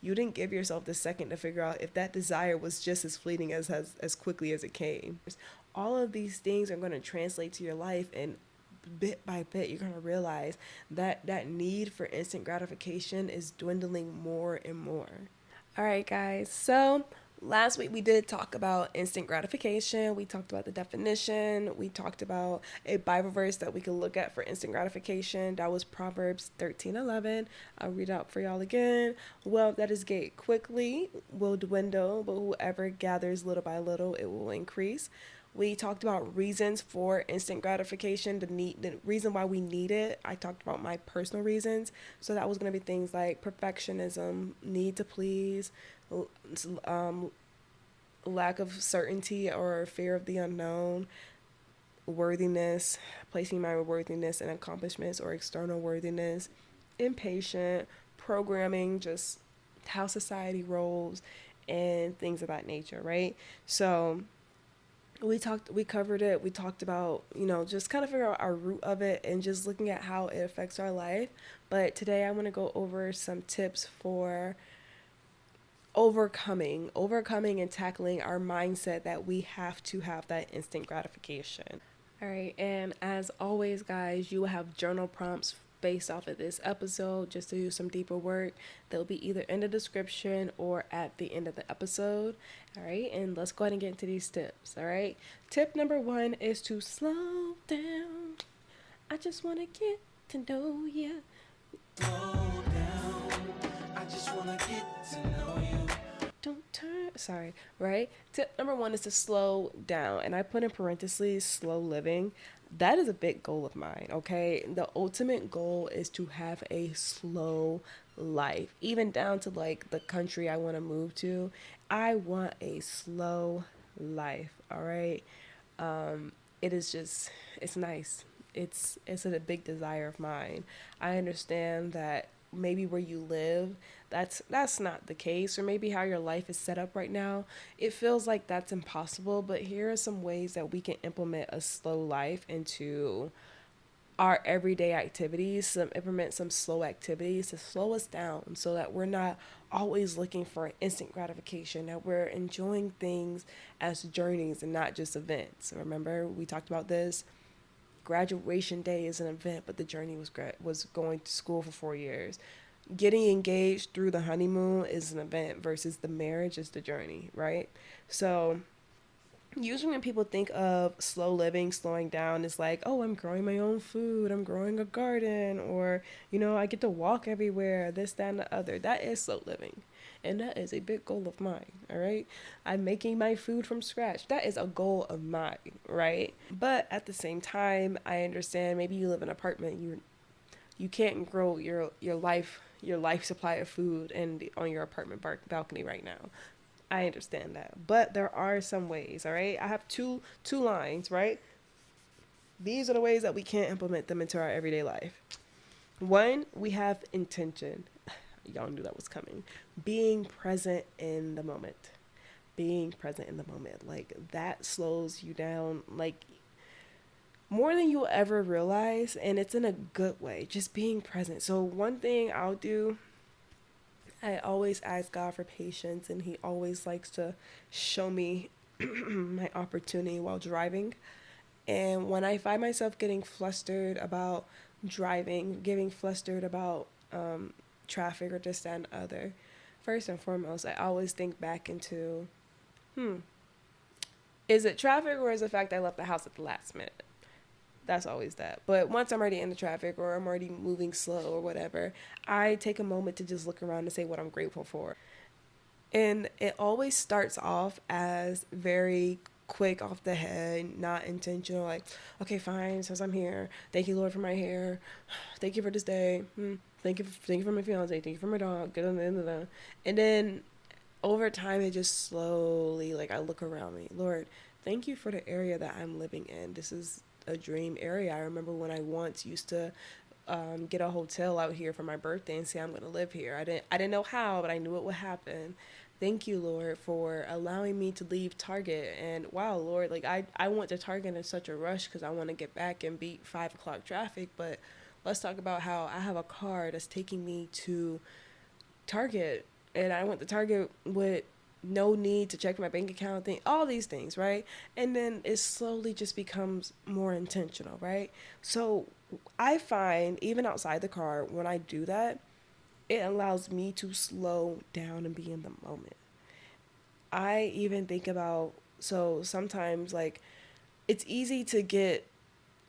You didn't give yourself the second to figure out if that desire was just as fleeting as quickly as it came. All of these things are going to translate to your life, and bit by bit you're going to realize that that need for instant gratification is dwindling more and more. All right, guys. So last week we did talk about instant gratification. We talked about the definition. We talked about a Bible verse that we could look at for instant gratification. That was Proverbs 13:11. I'll read out for y'all again. Wealth that is gained quickly will dwindle, but whoever gathers little by little, it will increase. We talked about reasons for instant gratification, the reason why we need it. I talked about my personal reasons. So that was going to be things like perfectionism, need to please, um, lack of certainty or fear of the unknown, worthiness, placing my worthiness in accomplishments or external worthiness, impatient, programming, just how society rolls, and things of that nature, right? So we covered it. We talked about, just kind of figure out our root of it and just looking at how it affects our life. But today I want to go over some tips for overcoming and tackling our mindset that we have to have that instant gratification. All right, and as always, guys, you will have journal prompts based off of this episode just to do some deeper work. They'll be either in the description or at the end of the episode. All right, and let's go ahead and get into these tips. All right, tip number one is to slow down. I just want to get to know you. Slow down. I just want to get to know you. Don't turn. Sorry, right? Tip number one is to slow down. And I put in parentheses slow living. That is a big goal of mine, okay? The ultimate goal is to have a slow life, even down to like the country I want to move to. I want a slow life, all right? It is just, it's nice. It's a big desire of mine. I understand that maybe where you live, that's not the case, or maybe how your life is set up right now, it feels like that's impossible. But here are some ways that we can implement a slow life into our everyday activities, implement some slow activities to slow us down so that we're not always looking for instant gratification, that we're enjoying things as journeys and not just events. Remember, we talked about this. Graduation day is an event, but the journey was going to school for 4 years. Getting engaged through the honeymoon is an event versus the marriage is the journey, right? So usually when people think of slow living, slowing down, it's like, oh, I'm growing my own food, I'm growing a garden, or, I get to walk everywhere, this, that, and the other. That is slow living. And that is a big goal of mine, all right? I'm making my food from scratch. That is a goal of mine, right? But at the same time, I understand maybe you live in an apartment, you can't grow your life supply of food on your apartment balcony right now. I understand that. But there are some ways, all right? I have two lines, right? These are the ways that we can implement them into our everyday life. One, we have intention. Y'all knew that was coming. Being present in the moment. Being present in the moment. Like that slows you down like more than you'll ever realize, and it's in a good way. Just being present. So one thing I'll do, I always ask God for patience, and He always likes to show me my opportunity while driving. And when I find myself getting flustered about driving, getting flustered about traffic or this, that, and other, first and foremost, I always think back into, is it traffic or is it the fact I left the house at the last minute? That's always that. But once I'm already in the traffic or I'm already moving slow or whatever, I take a moment to just look around and say what I'm grateful for. And it always starts off as very quick off the head, not intentional, like, okay, fine, since I'm here, thank you, Lord, for my hair. Thank you for this day. Thank you for my fiance. Thank you for my dog. And then over time, it just slowly, like, I look around me. Lord, thank you for the area that I'm living in. This is a dream area. I remember when I once used to get a hotel out here for my birthday and say I'm going to live here. I didn't know how, but I knew it would happen. Thank you, Lord, for allowing me to leave Target. And wow, Lord, like I went to Target in such a rush because I want to get back and beat 5 o'clock traffic. But let's talk about how I have a car that's taking me to Target And I went to Target with no need to check my bank account, all these things, right? And then it slowly just becomes more intentional, right? So I find even outside the car, when I do that, it allows me to slow down and be in the moment. I even think about, so sometimes like it's easy to get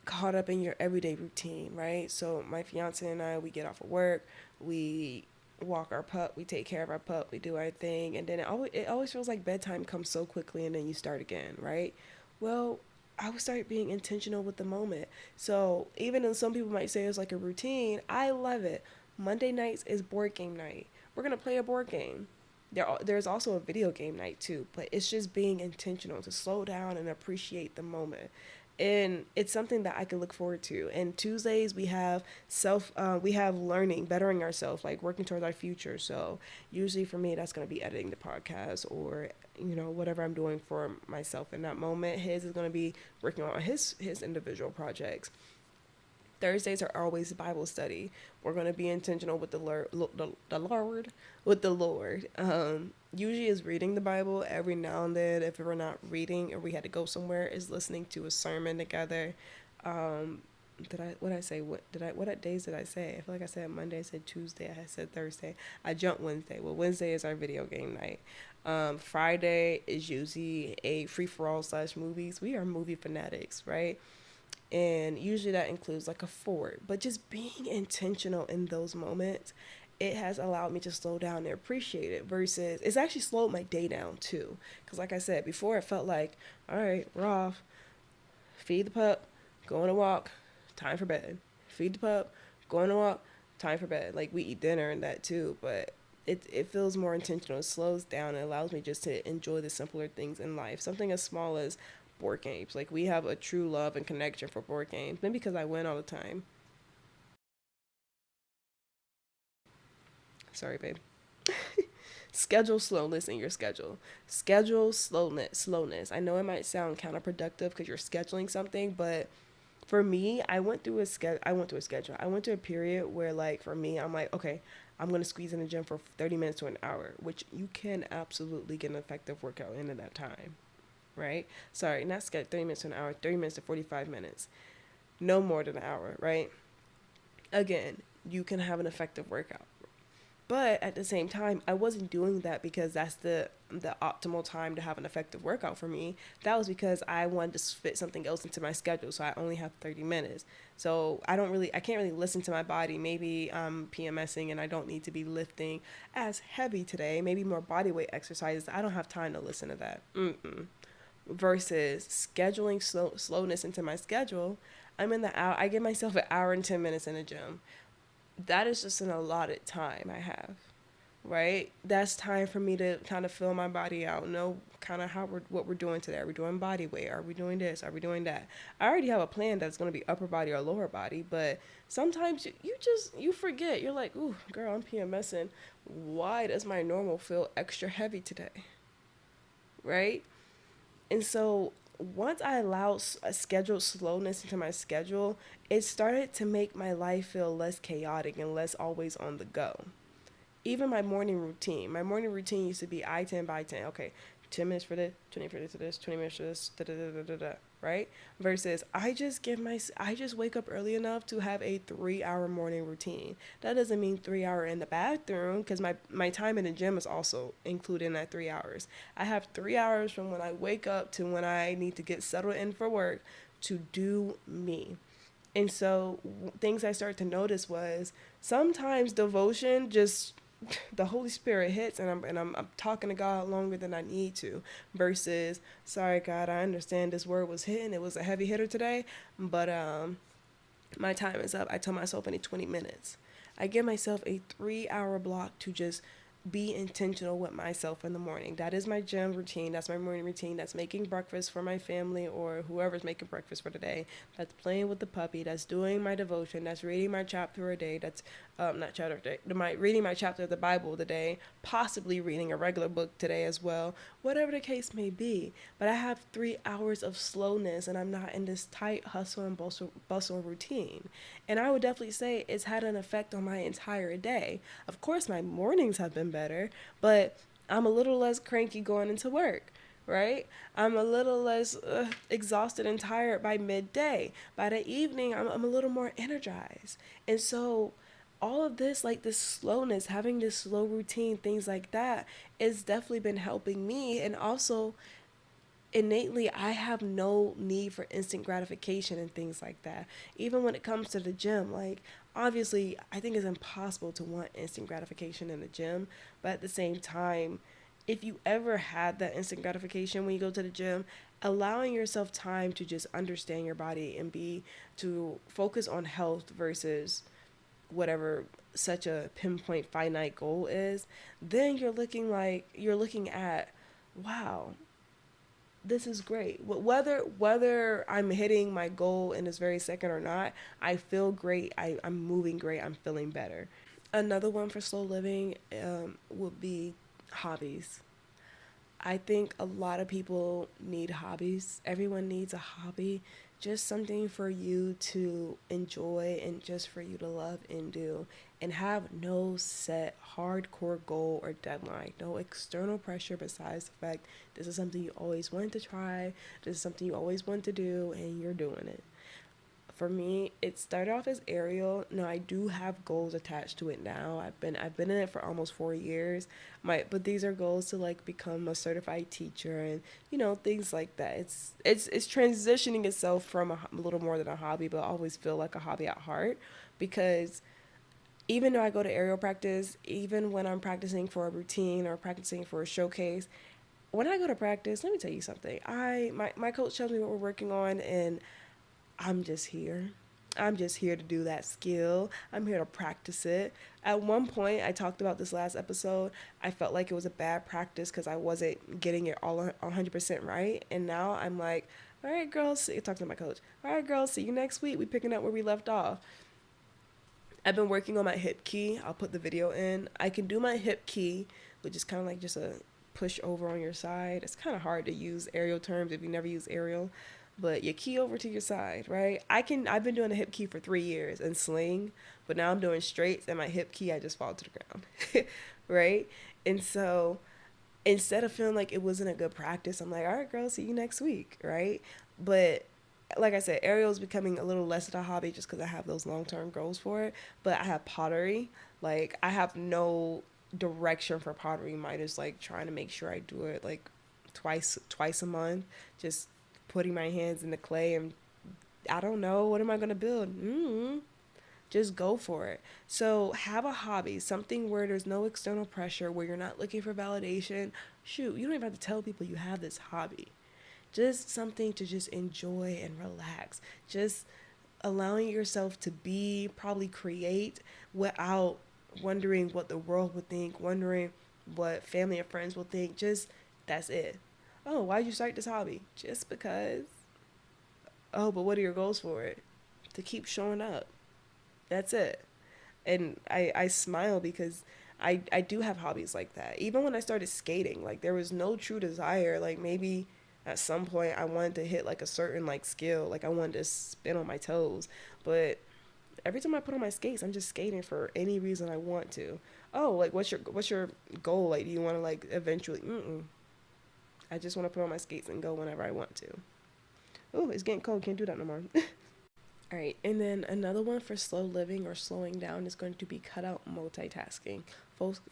caught up in your everyday routine, right? So my fiance and I, we get off of work, we walk our pup, we take care of our pup, we do our thing, and then it always feels like bedtime comes so quickly, and then you start again, right? Well, I would start being intentional with the moment. So even though some people might say it's like a routine, I love it. Monday nights is board game night. We're gonna play a board game. There's also a video game night too, but it's just being intentional to slow down and appreciate the moment. And it's something that I can look forward to. And Tuesdays we have learning, bettering ourselves, like working towards our future. So usually for me, that's going to be editing the podcast or whatever I'm doing for myself in that moment. His is going to be working on his individual projects. Thursdays are always Bible study. We're going to be intentional with with the Lord. Usually is reading the Bible. Every now and then, if we're not reading or we had to go somewhere, is listening to a sermon together. What days did I say? I feel like I said Monday, I said Tuesday, I said Thursday. I jumped Wednesday. Well, Wednesday is our video game night. Friday is usually a free for all / movies. We are movie fanatics, right? And usually that includes like a fort, but just being intentional in those moments, it has allowed me to slow down and appreciate it, versus it's actually slowed my day down too, because like I said before, it felt like, all right, we're off, feed the pup, go on a walk, time for bed, feed the pup, go on a walk, time for bed. Like we eat dinner and that too, but it feels more intentional. It slows down and allows me just to enjoy the simpler things in life. Something as small as board games. Like we have a true love and connection for board games. Maybe because I win all the time. Sorry, babe. Schedule slowness in your schedule. Schedule slowness. I know it might sound counterproductive because you're scheduling something, but for me, I went to a period where, like, for me, I'm like, okay, I'm gonna squeeze in the gym for 30 minutes to an hour, which you can absolutely get an effective workout in that time, right? Sorry, not schedule 30 minutes to an hour, 30 minutes to 45 minutes, no more than an hour, right? Again, you can have an effective workout. But at the same time, I wasn't doing that because that's the optimal time to have an effective workout for me. That was because I wanted to fit something else into my schedule, so I only have 30 minutes. So I can't really listen to my body. Maybe I'm PMSing and I don't need to be lifting as heavy today. Maybe more body weight exercises. I don't have time to listen to that. Versus scheduling slowness into my schedule. I'm in the hour. I give myself an hour and 10 minutes in the gym. That is just an allotted time I have, right? That's time for me to kind of fill my body out, know kind of what we're doing today. Are we doing body weight? Are we doing this? Are we doing that? I already have a plan that's going to be upper body or lower body, but sometimes you forget. You're like, ooh, girl, I'm PMSing. Why does my normal feel extra heavy today? Right? And so once I allowed a scheduled slowness into my schedule, it started to make my life feel less chaotic and less always on the go. Even my morning routine. My morning routine used to be I 10 by 10. Okay, 10 minutes for this, 20 minutes for this, 20 minutes for this, da da da da da da. Right? Versus I just wake up early enough to have a 3 hour morning routine. That doesn't mean 3 hour in the bathroom, because my time in the gym is also included in that 3 hours. I have 3 hours from when I wake up to when I need to get settled in for work to do me. And so things I started to notice was sometimes devotion just the Holy Spirit hits, and I'm talking to God longer than I need to, versus, sorry God, I understand this word was hitting, it was a heavy hitter today, but my time is up. I tell myself I need 20 minutes. I give myself a 3 hour block to just be intentional with myself in the morning. That is my gym routine. That's my morning routine. That's making breakfast for my family or whoever's making breakfast for the day. That's playing with the puppy. That's doing my devotion. That's reading my chapter a day. That's not chapter of the day, reading my chapter of the Bible today, possibly reading a regular book today as well, whatever the case may be. But I have 3 hours of slowness and I'm not in this tight hustle and bustle routine. And I would definitely say it's had an effect on my entire day. Of course, my mornings have been better, but I'm a little less cranky going into work, right? I'm a little less exhausted and tired by midday. By the evening, I'm a little more energized. And so, all of this, like this slowness, having this slow routine, things like that, has definitely been helping me. And also, innately, I have no need for instant gratification and things like that. Even when it comes to the gym, like, obviously, I think it's impossible to want instant gratification in the gym, but at the same time, if you ever had that instant gratification when you go to the gym, allowing yourself time to just understand your body and be to focus on health versus whatever such a pinpoint finite goal is, then you're looking at, wow, this is great. Whether I'm hitting my goal in this very second or not, I feel great. I'm moving great. I'm feeling better. Another one for slow living would be hobbies. I think a lot of people need hobbies. Everyone needs a hobby, just something for you to enjoy and just for you to love and do, and have no set hardcore goal or deadline. No external pressure besides the fact this is something you always wanted to try, this is something you always want to do, and you're doing it. For me, it started off as aerial. No, I do have goals attached to it now. I've been in it for almost 4 years. But these are goals to like become a certified teacher and things like that. It's transitioning itself from a little more than a hobby, but I always feel like a hobby at heart, because even though I go to aerial practice, even when I'm practicing for a routine or practicing for a showcase, when I go to practice, let me tell you something. My coach tells me what we're working on, and I'm just here. I'm just here to do that skill. I'm here to practice it. At one point, I talked about this last episode. I felt like it was a bad practice because I wasn't getting it all 100% right. And now I'm like, all right, girls, talk to my coach. All right, girls, see you next week. We picking up where we left off. I've been working on my hip key. I'll put the video in. I can do my hip key, which is kind of like just a push over on your side. It's kind of hard to use aerial terms if you never use aerial, but you key over to your side, right? I've been doing a hip key for 3 years and sling, but now I'm doing straights and my hip key, I just fall to the ground, right? And so instead of feeling like it wasn't a good practice, I'm like, all right, girl, see you next week, right? But like I said, aerial is becoming a little less of a hobby just because I have those long-term goals for it. But I have pottery. Like, I have no direction for pottery. Mine is like trying to make sure I do it like twice a month. Just putting my hands in the clay and I don't know, what am I gonna build? Just go for it. So have a hobby, something where there's no external pressure, where you're not looking for validation. Shoot, you don't even have to tell people you have this hobby. Just something to just enjoy and relax. Just allowing yourself to be, probably create, without wondering what the world would think, wondering what family and friends will think. Just, that's it. Oh, why'd you start this hobby? Just because. Oh, but what are your goals for it? To keep showing up. That's it. And I smile because I do have hobbies like that. Even when I started skating, like there was no true desire. Like maybe at some point I wanted to hit like a certain like skill. Like I wanted to spin on my toes. But every time I put on my skates, I'm just skating for any reason I want to. Oh, like what's your goal? Like do you want to like eventually? I just want to put on my skates and go whenever I want to. Oh, it's getting cold. Can't do that no more. All right, and then another one for slow living or slowing down is going to be cut out multitasking.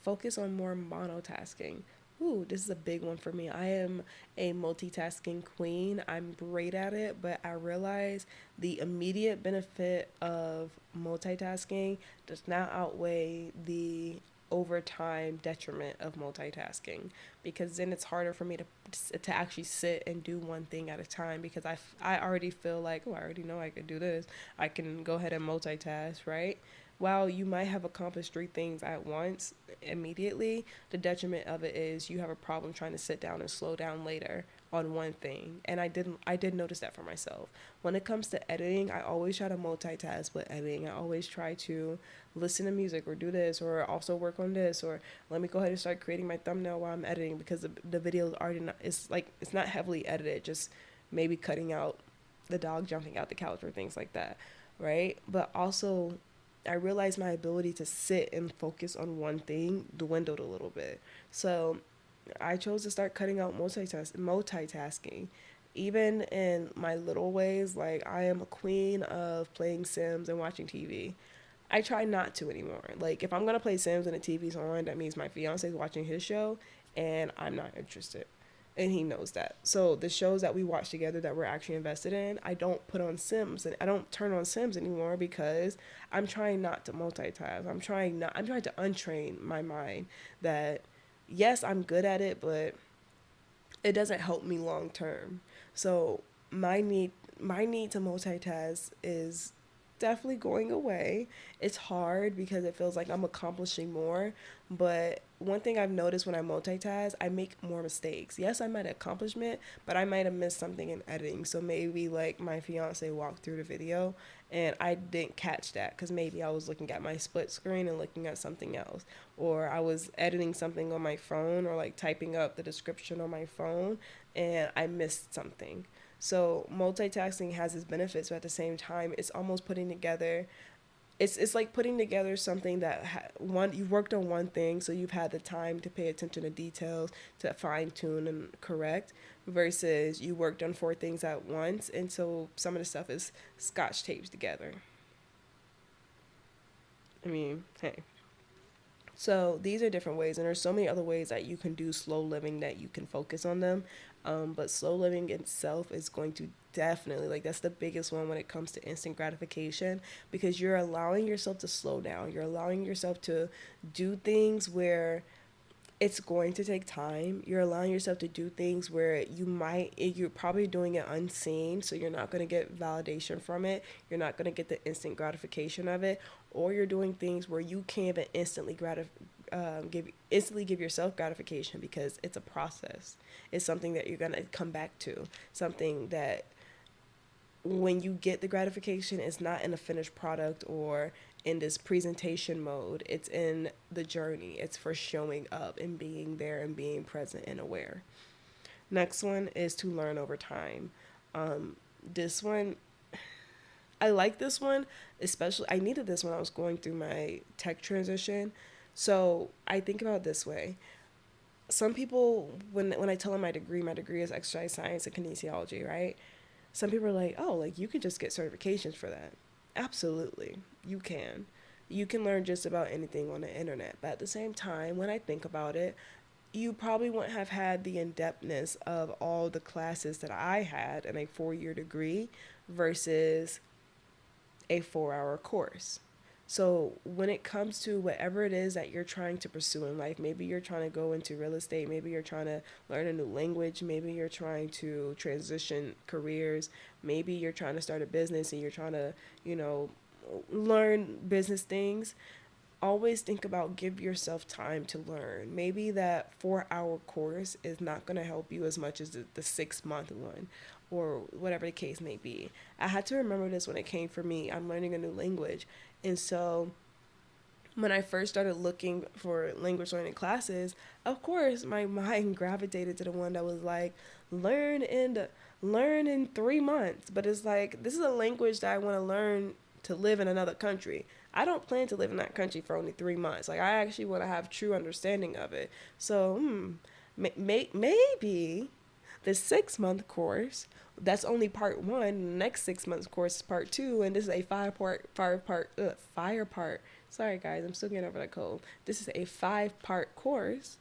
Focus on more monotasking. Ooh, this is a big one for me. I am a multitasking queen. I'm great at it, but I realize the immediate benefit of multitasking does not outweigh the overtime detriment of multitasking, because then it's harder for me to actually sit and do one thing at a time, because I already feel like, oh, I already know I could do this. I can go ahead and multitask, right? while you might have accomplished three things at once immediately, the detriment of it is you have a problem trying to sit down and slow down later on one thing. And I did notice that for myself. When it comes to editing, I always try to multitask with editing. I always try to listen to music or do this or also work on this, or let me go ahead and start creating my thumbnail while I'm editing, because the video is already not, it's not heavily edited, just maybe cutting out the dog jumping out the couch or things like that, right? But also, I realized my ability to sit and focus on one thing dwindled a little bit. So I chose to start cutting out multitasking. Even in my little ways, like I am a queen of playing Sims and watching TV. I try not to anymore. Like if I'm gonna play Sims and the TV's on, that means my fiance's watching his show, and I'm not interested, and he knows that. So the shows that we watch together that we're actually invested in, I don't put on Sims, and I don't turn on Sims anymore because I'm trying not to multitask. I'm trying to untrain my mind that yes, I'm good at it, but it doesn't help me long term. So my need to multitask is definitely going away. It's hard because it feels like I'm accomplishing more, but one thing I've noticed when I multitask, I make more mistakes. Yes, I might have accomplishment, but I might have missed something in editing. So maybe like my fiance walked through the video and I didn't catch that because maybe I was looking at my split screen and looking at something else, or I was editing something on my phone or like typing up the description on my phone and I missed something. So multitasking has its benefits, but at the same time, it's almost putting together. It's like putting together something that one you've worked on one thing, so you've had the time to pay attention to details, to fine tune and correct, versus you worked on four things at once, and so some of the stuff is scotch taped together. I mean, hey. So these are different ways, and there's so many other ways that you can do slow living that you can focus on them. But slow living itself is going to definitely, like, that's the biggest one when it comes to instant gratification, because you're allowing yourself to slow down. You're allowing yourself to do things where it's going to take time. You're allowing yourself to do things where you're probably doing it unseen, so you're not going to get validation from it. You're not going to get the instant gratification of it, or you're doing things where you can't even instantly give yourself gratification because it's a process. It's something that you're going to come back to, something that when you get the gratification, it's not in a finished product or in this presentation mode. It's in the journey. It's for showing up and being there and being present and aware. Next one is to learn over time. This one, I like this one, especially. I needed this when I was going through my tech transition. So I think about it this way. Some people, when I tell them my degree is exercise science and kinesiology, right? Some people are like, oh, like you could just get certifications for that. Absolutely, you can. You can learn just about anything on the internet. But at the same time, when I think about it, you probably wouldn't have had the in-depthness of all the classes that I had in a 4 year degree versus a 4 hour course. So when it comes to whatever it is that you're trying to pursue in life, maybe you're trying to go into real estate, maybe you're trying to learn a new language, maybe you're trying to transition careers, maybe you're trying to start a business and you're trying to, you know, learn business things. Always think about give yourself time to learn. Maybe that 4 hour course is not going to help you as much as the 6 month one or whatever the case may be. I had to remember this when it came for me. I'm learning a new language. And so when I first started looking for language learning classes, of course, my mind gravitated to the one that was like, learn in learn in 3 months. But it's like, this is a language that I want to learn to live in another country. I don't plan to live in that country for only 3 months. Like, I actually want to have true understanding of it. So, maybe the 6 month course, that's only part one. The next 6 months course is part two, and this is a fire part. Sorry guys, I'm still getting over that cold. This is a 5 part course.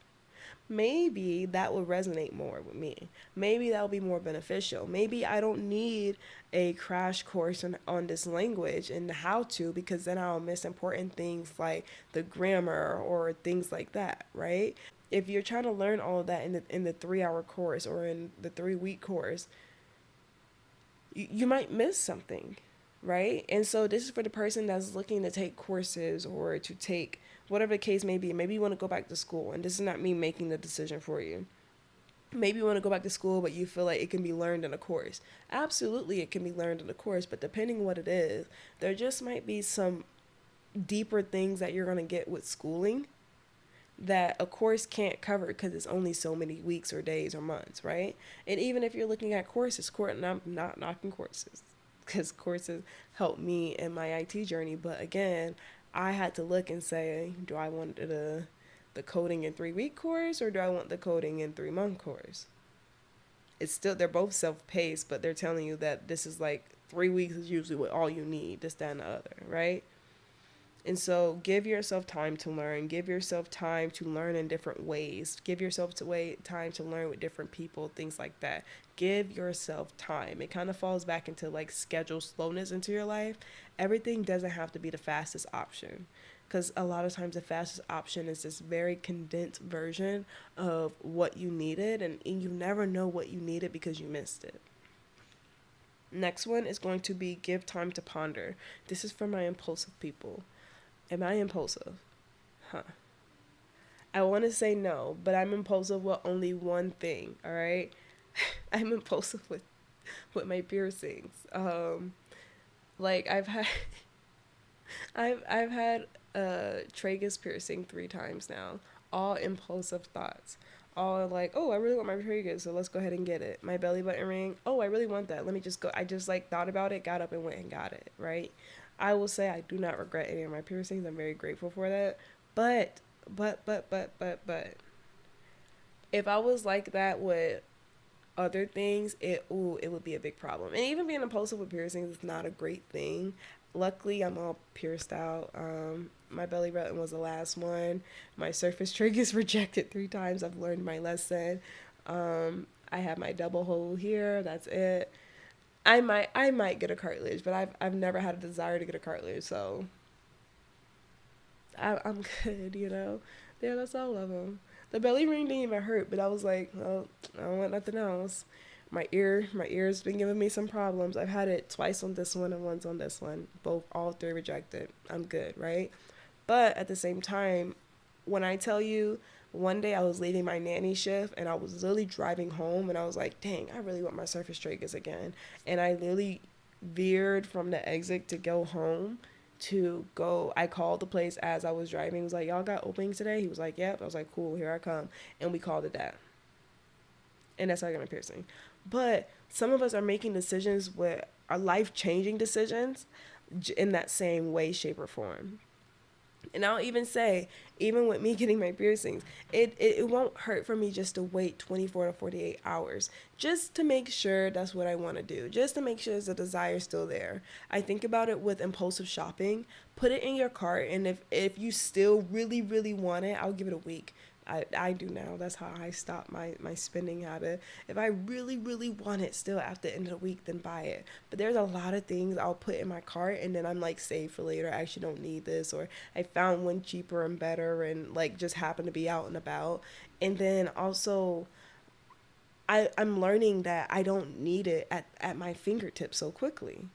Maybe that will resonate more with me. Maybe that will be more beneficial. Maybe I don't need a crash course on this language and how to, because then I'll miss important things like the grammar or things like that, right? If you're trying to learn all of that in the 3 hour course or in the 3 week course, you might miss something. right? And so this is for the person that's looking to take courses or to take whatever the case may be. Maybe you want to go back to school, and this is not me making the decision for you. Maybe you want to go back to school, but you feel like it can be learned in a course. Absolutely, it can be learned in a course, but depending what it is, there just might be some deeper things that you're going to get with schooling that a course can't cover because it's only so many weeks or days or months, right? And even if you're looking at courses, and I'm not knocking courses because courses help me in my IT journey, but again, I had to look and say, do I want the coding in 3 week course or do I want the coding in 3 month course? It's still, they're both self-paced, but they're telling you that this is like 3 weeks is usually what all you need, this, that, and the other, right? And so give yourself time to learn. Give yourself time to learn in different ways. Give yourself time to learn with different people, things like that. Give yourself time. It kind of falls back into like schedule slowness into your life. Everything doesn't have to be the fastest option. Because a lot of times the fastest option is this very condensed version of what you needed. And you never know what you needed because you missed it. Next one is going to be give time to ponder. This is for my impulsive people. Am I impulsive? Huh. I want to say no, but I'm impulsive with only one thing, all right? I'm impulsive with my piercings. Like I've had I've had a tragus piercing 3 times now. All impulsive thoughts. All like, oh, I really want my tragus, so let's go ahead and get it. My belly button ring. Oh, I really want that. Let me just go. I just like thought about it, got up and went and got it, right? I will say I do not regret any of my piercings. I'm very grateful for that. But, if I was like that with other things, it would be a big problem. And even being impulsive with piercings is not a great thing. Luckily, I'm all pierced out. My belly button was the last one. My surface trach is rejected 3 times. I've learned my lesson. I have my double hole here. That's it. I might get a cartilage, but I've never had a desire to get a cartilage, so I'm good, you know. Yeah, that's all of them. The belly ring didn't even hurt, but I was like, oh, I don't want nothing else. My ear's been giving me some problems. I've had it twice on this one and once on this one. All 3 rejected. I'm good, right? But at the same time, when I tell you, one day I was leaving my nanny shift and I was literally driving home and I was like, dang, I really want my surface tragus again. And I literally veered from the exit to go home to go. I called the place as I was driving. He was like, y'all got openings today? He was like, yep. I was like, cool, here I come. And we called it that. And that's how I got my piercing. But some of us are making decisions with our life-changing decisions in that same way, shape, or form. And I'll even say, even with me getting my piercings, it won't hurt for me just to wait 24 to 48 hours just to make sure that's what I want to do, just to make sure the desire still there. I think about it with impulsive shopping. Put it in your cart, and if you still really, really want it, I'll give it a week. I do now. That's how I stop my spending habit. If I really, really want it still after the end of the week, then buy it. But there's a lot of things I'll put in my cart and then I'm like, save for later. I actually don't need this. Or I found one cheaper and better and like just happened to be out and about. And then also, I'm learning that I don't need it at my fingertips so quickly.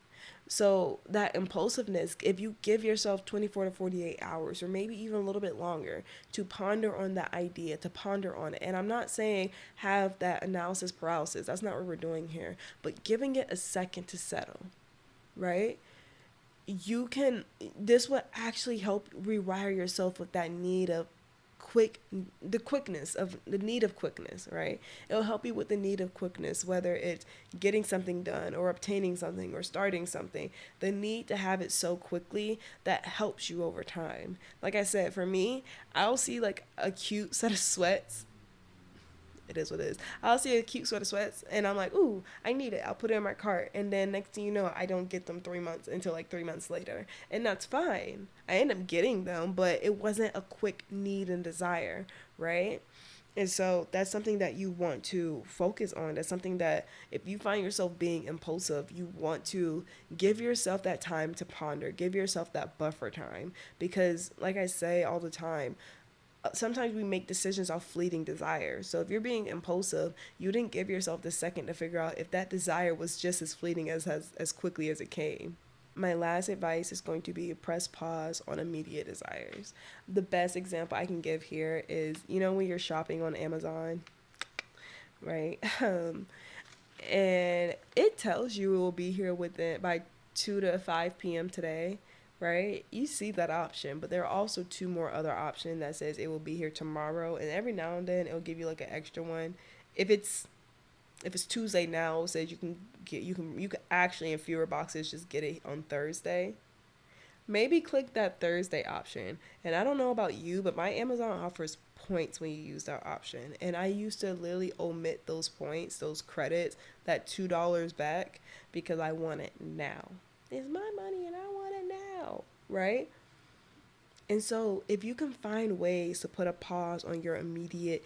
So that impulsiveness, if you give yourself 24 to 48 hours or maybe even a little bit longer to ponder on that idea, to ponder on it. And I'm not saying have that analysis paralysis. That's not what we're doing here. But giving it a second to settle, right? You can, this will actually help rewire yourself with that need of the need of quickness, right? It'll help you with the need of quickness, whether it's getting something done or obtaining something or starting something. The need to have it so quickly that helps you over time. Like I said, for me, I'll see like a cute set of sweats. It is what it is. I'll see a cute sweater sweats and I'm like, ooh, I need it. I'll put it in my cart. And then next thing you know, I don't get them 3 months until like 3 months later. And that's fine. I end up getting them, but it wasn't a quick need and desire, right? And so that's something that you want to focus on. That's something that if you find yourself being impulsive, you want to give yourself that time to ponder, give yourself that buffer time. Because like I say all the time, sometimes we make decisions off fleeting desire. So if you're being impulsive, you didn't give yourself the second to figure out if that desire was just as fleeting as quickly as it came. My last advice is going to be press pause on immediate desires. The best example I can give here is, when you're shopping on Amazon, right? And it tells you it will be here within by 2 to 5 p.m. today, right? You see that option, but there are also two more other options that says it will be here tomorrow, and every now and then it'll give you like an extra one. If it's Tuesday now, it says you can actually in fewer boxes just get it on Thursday. Maybe click that Thursday option. And I don't know about you, but my Amazon offers points when you use that option. And I used to literally omit those points, those credits, that $2 back because I want it now. It's my money and I want it now, right? And so if you can find ways to put a pause on your immediate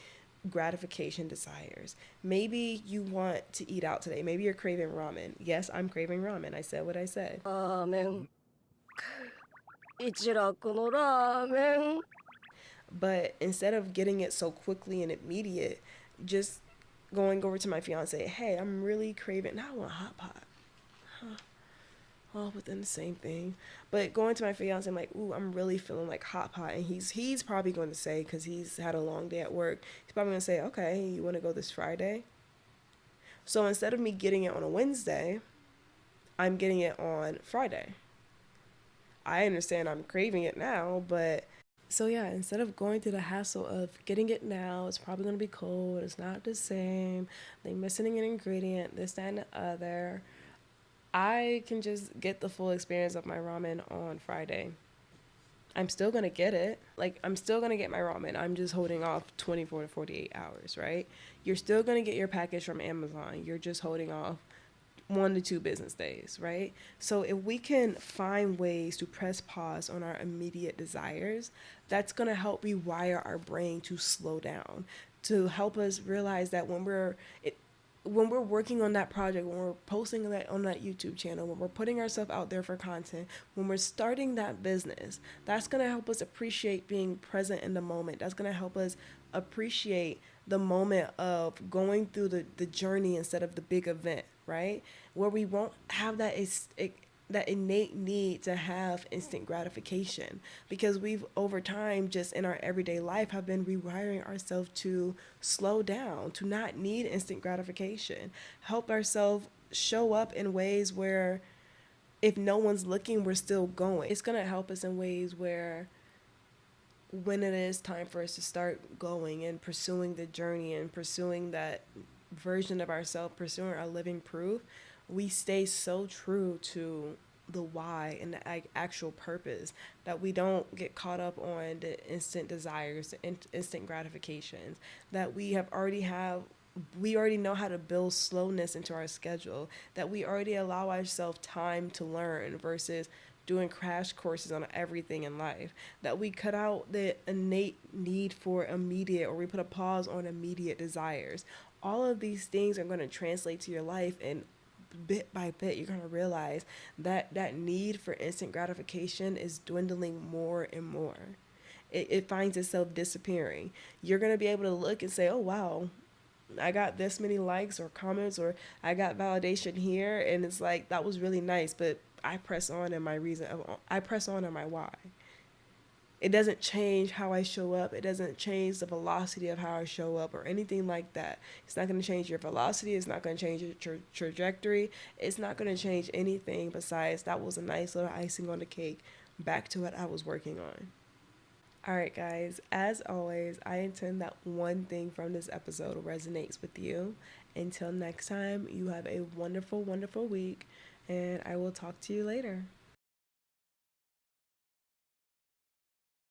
gratification desires. Maybe you want to eat out today. Maybe you're craving ramen. Yes, I'm craving ramen. I said what I said. ラーメン一楽のラーメン But instead of getting it so quickly and immediate, just going over to my fiance, hey, I'm really craving, now I want a hot pot. Huh. All within the same thing. But going to my fiance, I'm like, ooh, I'm really feeling like hot pot. And he's probably going to say, because he's had a long day at work, he's probably going to say, okay, you want to go this Friday? So instead of me getting it on a Wednesday, I'm getting it on Friday. I understand I'm craving it now, but so yeah, instead of going through the hassle of getting it now, it's probably gonna be cold, it's not the same, they missing an ingredient, this, that, and the other. I can just get the full experience of my ramen on Friday. I'm still gonna get it. Like, I'm still gonna get my ramen. I'm just holding off 24 to 48 hours, right? You're still gonna get your package from Amazon. You're just holding off 1 to 2 business days, right? So if we can find ways to press pause on our immediate desires, that's going to help rewire our brain to slow down, to help us realize that when we're working on that project, when we're posting that on that YouTube channel, when we're putting ourselves out there for content, when we're starting that business, that's going to help us appreciate being present in the moment. That's going to help us appreciate the moment of going through the journey instead of the big event, right? Where we won't have that innate need to have instant gratification because we've over time just in our everyday life have been rewiring ourselves to slow down, to not need instant gratification, help ourselves show up in ways where if no one's looking we're still going. It's going to help us in ways where when it is time for us to start going and pursuing the journey and pursuing that version of ourselves, pursuing our living proof, we stay so true to the why and the actual purpose that we don't get caught up on the instant desires, the instant gratifications that we already know how to build slowness into our schedule, that we already allow ourselves time to learn versus doing crash courses on everything in life, that we cut out the innate need for immediate, or we put a pause on immediate desires. All of these things are going to translate to your life, and bit by bit you're going to realize that that need for instant gratification is dwindling more and more. It finds itself disappearing. You're going to be able to look and say, oh wow, I got this many likes or comments, or I got validation here, and it's like that was really nice, but I press on in my reason. I press on in my why. It doesn't change how I show up. It doesn't change the velocity of how I show up or anything like that. It's not going to change your velocity. It's not going to change your trajectory. It's not going to change anything besides that was a nice little icing on the cake. Back to what I was working on. All right, guys, as always, I intend that one thing from this episode resonates with you. Until next time, you have a wonderful, wonderful week, and I will talk to you later.